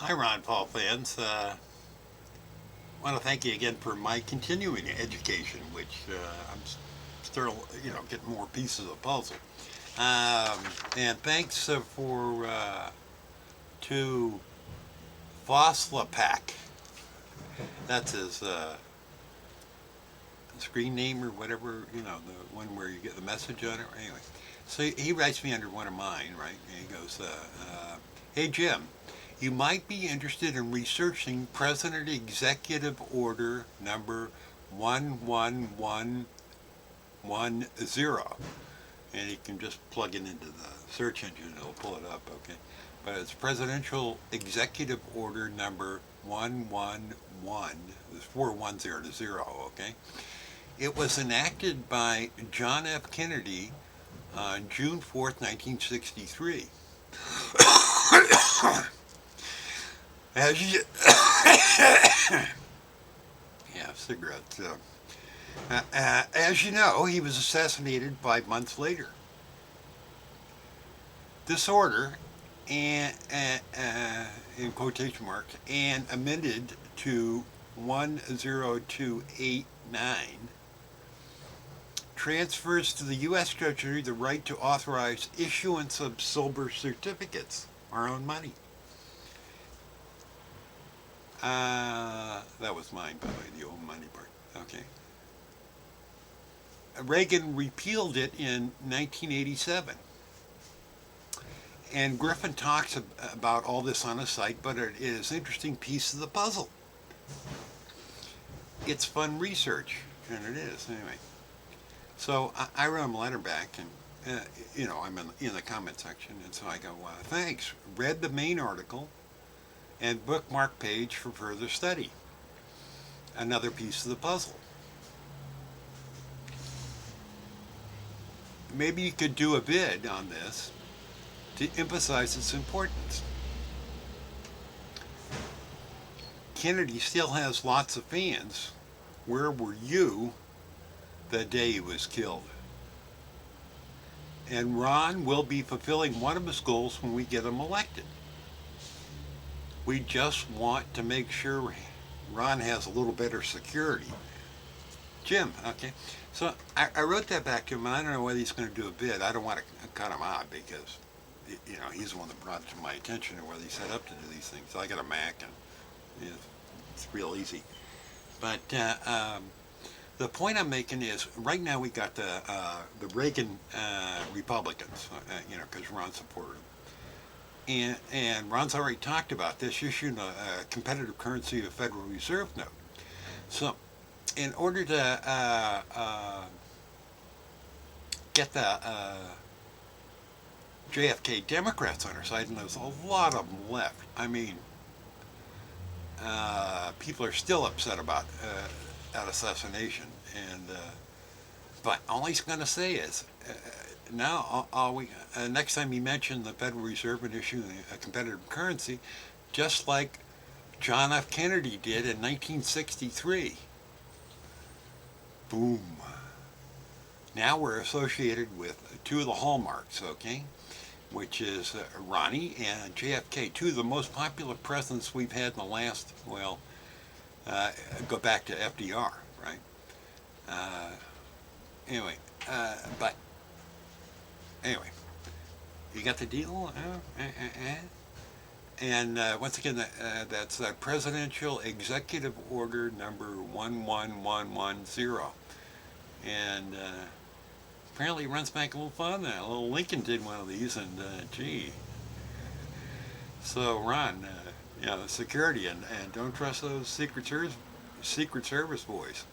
Hi, Ron Paul fans. Want to thank you again for my continuing education, which I'm still, getting more pieces of the puzzle. Um, and thanks to Voslapak. That's his screen name or whatever, the one where you get the message on it. Anyway, so he writes me under one of mine, right? And he goes, "Hey Jim, you might be interested in researching President Executive Order number 11110." And you can just plug it into the search engine and it'll pull it up, okay? But it's Presidential Executive Order number 111, it's 410 to 0, okay? It was enacted by John F. Kennedy on June 4th, 1963. As you, yeah, cigarettes. As you know, he was assassinated 5 months later. This order, and in quotation marks, and amended to 10289, transfers to the U.S. Treasury the right to authorize issuance of silver certificates, our own money. That was mine, by the way, the old money part. Okay. Reagan repealed it in 1987. And Griffin talks about all this on his site, but it is an interesting piece of the puzzle. It's fun research, and it is, anyway. So I wrote him a letter back, and I'm in the comment section, and so I go, thanks. Read the main article and bookmark page for further study. Another piece of the puzzle. Maybe you could do a vid on this to emphasize its importance. Kennedy still has lots of fans. Where were you the day he was killed? And Ron will be fulfilling one of his goals when we get him elected. We just want to make sure Ron has a little better security. Jim, okay. So I wrote that back to him, and I don't know whether he's going to do a bid. I don't want to cut him out because, he's the one that brought it to my attention or whether he's set up to do these things. So I got a Mac, and it's real easy. But the point I'm making is right now we got the Reagan Republicans, because Ron supported them. And Ron's already talked about this, issuing a competitive currency of Federal Reserve note. So in order to get the JFK Democrats on our side, and there's a lot of them left. I mean, people are still upset about that assassination, and but all he's going to say is, now next time you mention the Federal Reserve and issuing a competitive currency, just like John F. Kennedy did in 1963. Boom. Now we're associated with two of the hallmarks, okay? Which is Ronnie and JFK, two of the most popular presidents we've had in the last, go back to FDR, right? Anyway, but anyway, you got the deal? And once again, that's Presidential Executive Order number 11110. And apparently it runs back a little fun now. Little Lincoln did one of these, and gee. So Ron, security, and don't trust those Secret Service boys.